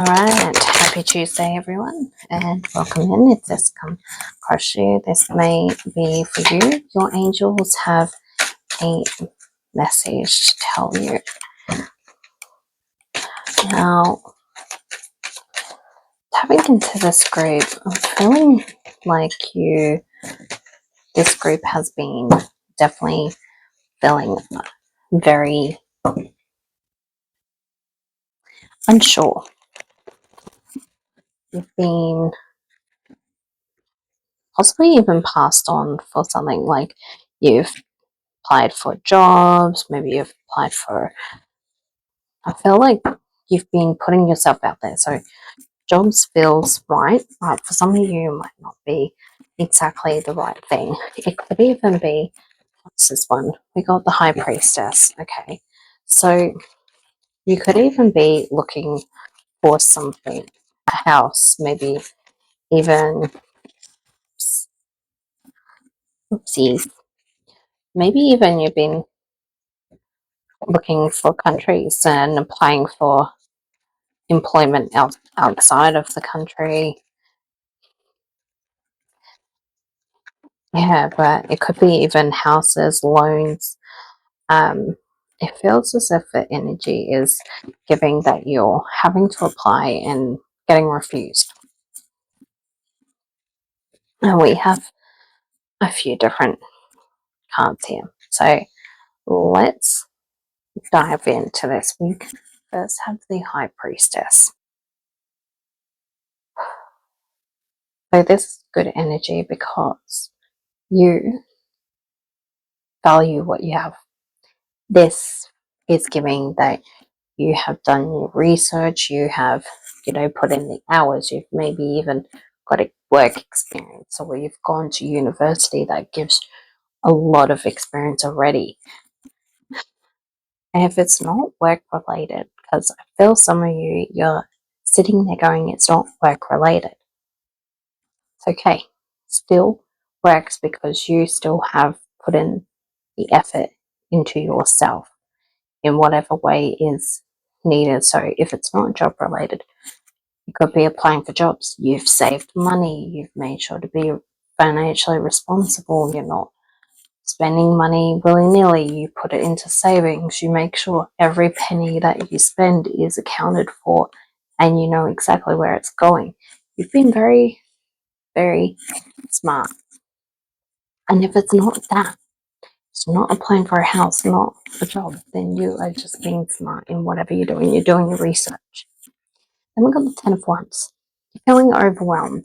Alright, happy Tuesday everyone, and welcome in. If this come across you, this may be for you. Your angels have a message to tell you. Now, tapping into this group, I'm feeling like this group has been definitely feeling very unsure. You've been possibly even passed on for something, like you've applied for jobs, maybe you've applied for, I feel like you've been putting yourself out there. So jobs feels right, but for some of you, it might not be exactly the right thing. It could even be, what's this one? We got the High Priestess. Okay. So you could even be looking for something, a house, maybe even, oopsies, maybe even you've been looking for countries and applying for employment outside of the country. Yeah, but it could be even houses, loans. It feels as if the energy is giving that you're having to apply and getting refused. And we have a few different cards here. So let's dive into this. We first have the High Priestess. So this is good energy because you value what you have. This is giving that you have done your research, you have, put in the hours, you've maybe even got a work experience, or you've gone to university that gives a lot of experience already. And if it's not work related, because I feel some of you, you're sitting there going, it's not work related. It's okay. Still works because you still have put in the effort into yourself in whatever way is needed. So if it's not job related, you could be applying for jobs. You've saved money. You've made sure to be financially responsible. You're not spending money willy-nilly. You put it into savings. You make sure every penny that you spend is accounted for and you know exactly where it's going. You've been very, very smart. And if it's not that, it's not applying for a house, not a job, then you are just being smart in whatever you're doing. You're doing your research. Then we got the Ten of Wands. You're feeling overwhelmed.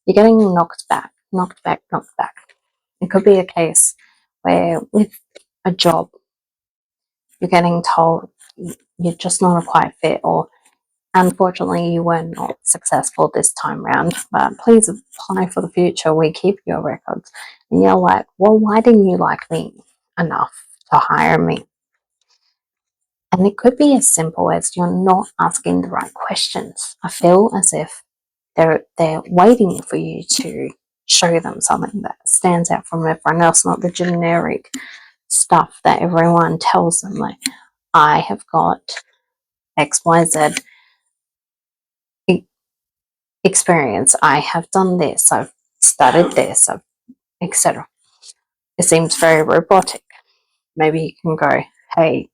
You're getting knocked back, knocked back, knocked back. It could be a case where with a job, you're getting told you're just not a quite fit, or unfortunately you were not successful this time round, but please apply for the future. We keep your records. And you're like, well, why didn't you like me enough to hire me? And it could be as simple as you're not asking the right questions. I feel as if they're waiting for you to show them something that stands out from everyone else, not the generic stuff that everyone tells them. Like, I have got XYZ experience. I have done this. I've studied this, etc. It seems very robotic. Maybe you can go, hey,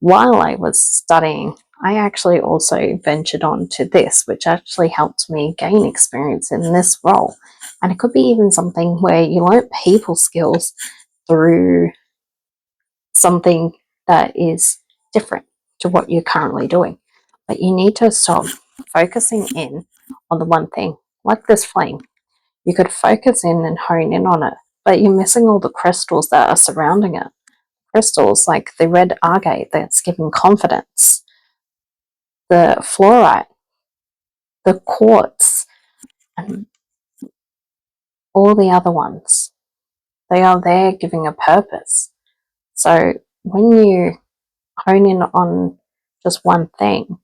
while I was studying, I actually also ventured on to this, which actually helped me gain experience in this role. And it could be even something where you learn people skills through something that is different to what you're currently doing. But you need to stop focusing in on the one thing, like this flame. You could focus in and hone in on it, but you're missing all the crystals that are surrounding it. Crystals like the red agate that's giving confidence, the fluorite, the quartz, and all the other ones. They are there giving a purpose. So when you hone in on just one thing,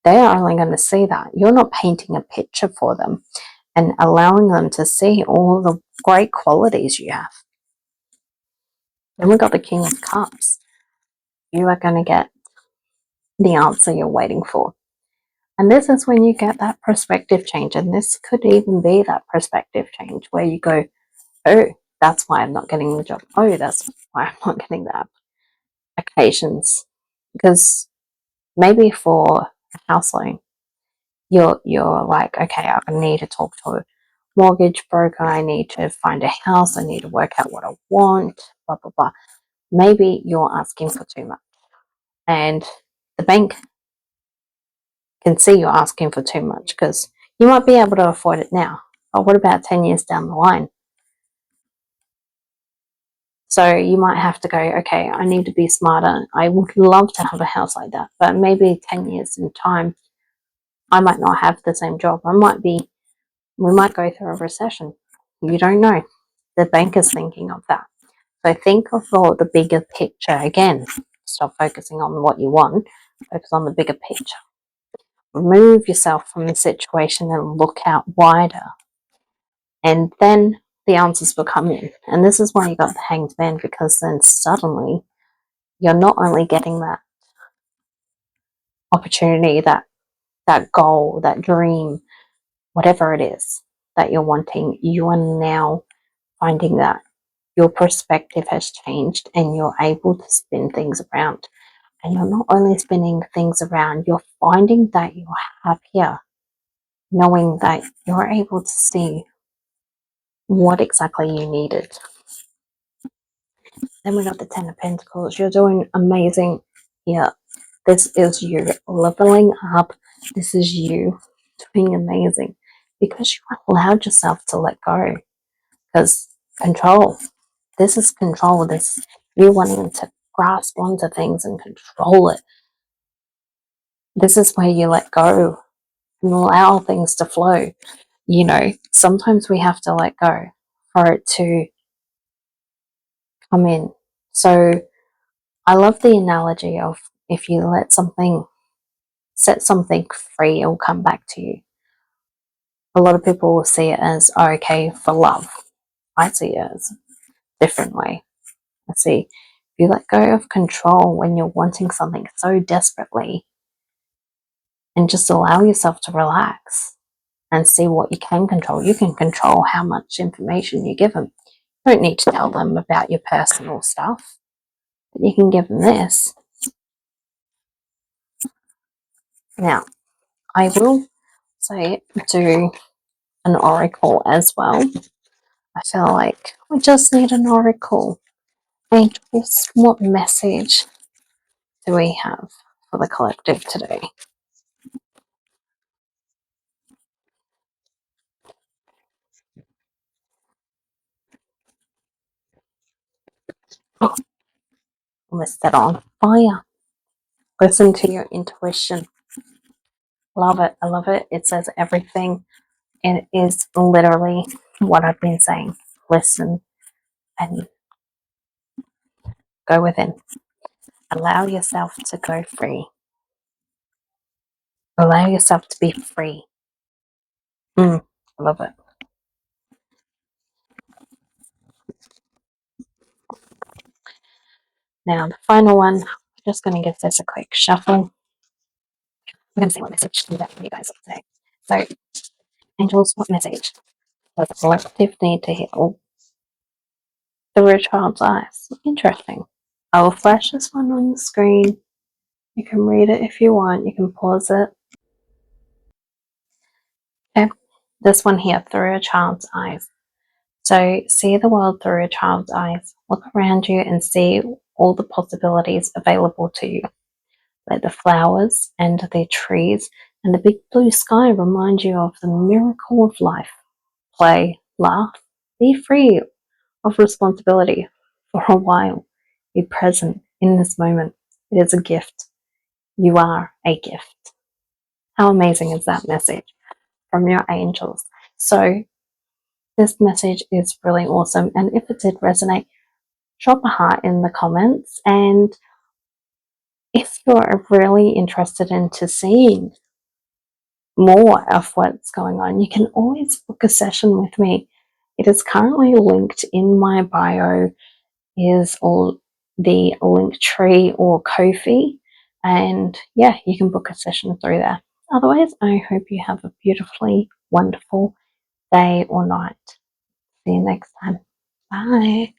they're only going to see that. You're not painting a picture for them and allowing them to see all the great qualities you have. Then we've got the King of Cups. You are going to get the answer you're waiting for. And this is when you get that perspective change. And this could even be that perspective change where you go, oh, that's why I'm not getting the job. Oh, that's why I'm not getting the applications. Because maybe for a house loan, you're like, okay, I need to talk to a mortgage broker. I need to find a house. I need to work out what I want, blah, blah, blah. Maybe you're asking for too much. And the bank can see you're asking for too much because you might be able to afford it now. But what about 10 years down the line? So you might have to go, okay, I need to be smarter. I would love to have a house like that, but maybe 10 years in time, I might not have the same job. We might go through a recession. You don't know. The bank is thinking of that. So think of the bigger picture again. Stop focusing on what you want. Focus on the bigger picture. Remove yourself from the situation and look out wider. And then the answers will come in. And this is why you got the Hanged Man, because then suddenly you're not only getting that opportunity, that goal, that dream, whatever it is that you're wanting, you are now finding that your perspective has changed and you're able to spin things around. And you're not only spinning things around, you're finding that you're happier, knowing that you're able to see what exactly you needed. Then we got the Ten of Pentacles. You're doing amazing here. This is you leveling up. This is you doing amazing because you allowed yourself to let go. Because control, this is control. This you wanting to grasp onto things and control it. This is where you let go and allow things to flow. You know, sometimes we have to let go for it to come in. So I love the analogy of if you set something free, it will come back to you. A lot of people will see it as, oh, okay, for love. I see it as a different way. I see if you let go of control when you're wanting something so desperately and just allow yourself to relax and see what you can control. You can control how much information you give them. You don't need to tell them about your personal stuff, but you can give them this. Now, I will say do an oracle as well. I feel like we just need an oracle. Angels, what message do we have for the collective today? Oh, almost set on fire. Listen to your intuition. Love it. I love it. It says everything. And it is literally what I've been saying. Listen and go within. Allow yourself to go free. Allow yourself to be free. I love it. Now, the final one, I'm just going to give this a quick shuffle. We're going to see what message do that for you guys today. So, angels, what message does the collective need to hear through a child's eyes? Interesting. I will flash this one on the screen. You can read it if you want. You can pause it. Okay. This one here, through a child's eyes. So see the world through a child's eyes. Look around you and see all the possibilities available to you. Let the flowers and the trees and the big blue sky remind you of the miracle of life. Play, laugh, be free of responsibility for a while. Be present in this moment. It is a gift. You are a gift. How amazing is that message from your angels? So this message is really awesome. And if it did resonate, drop a heart in the comments. And if you're really interested into seeing more of what's going on, you can always book a session with me. It is currently linked in my bio, is all the link tree or Ko-fi. And yeah, you can book a session through there. Otherwise, I hope you have a beautifully wonderful day or night. See you next time. Bye.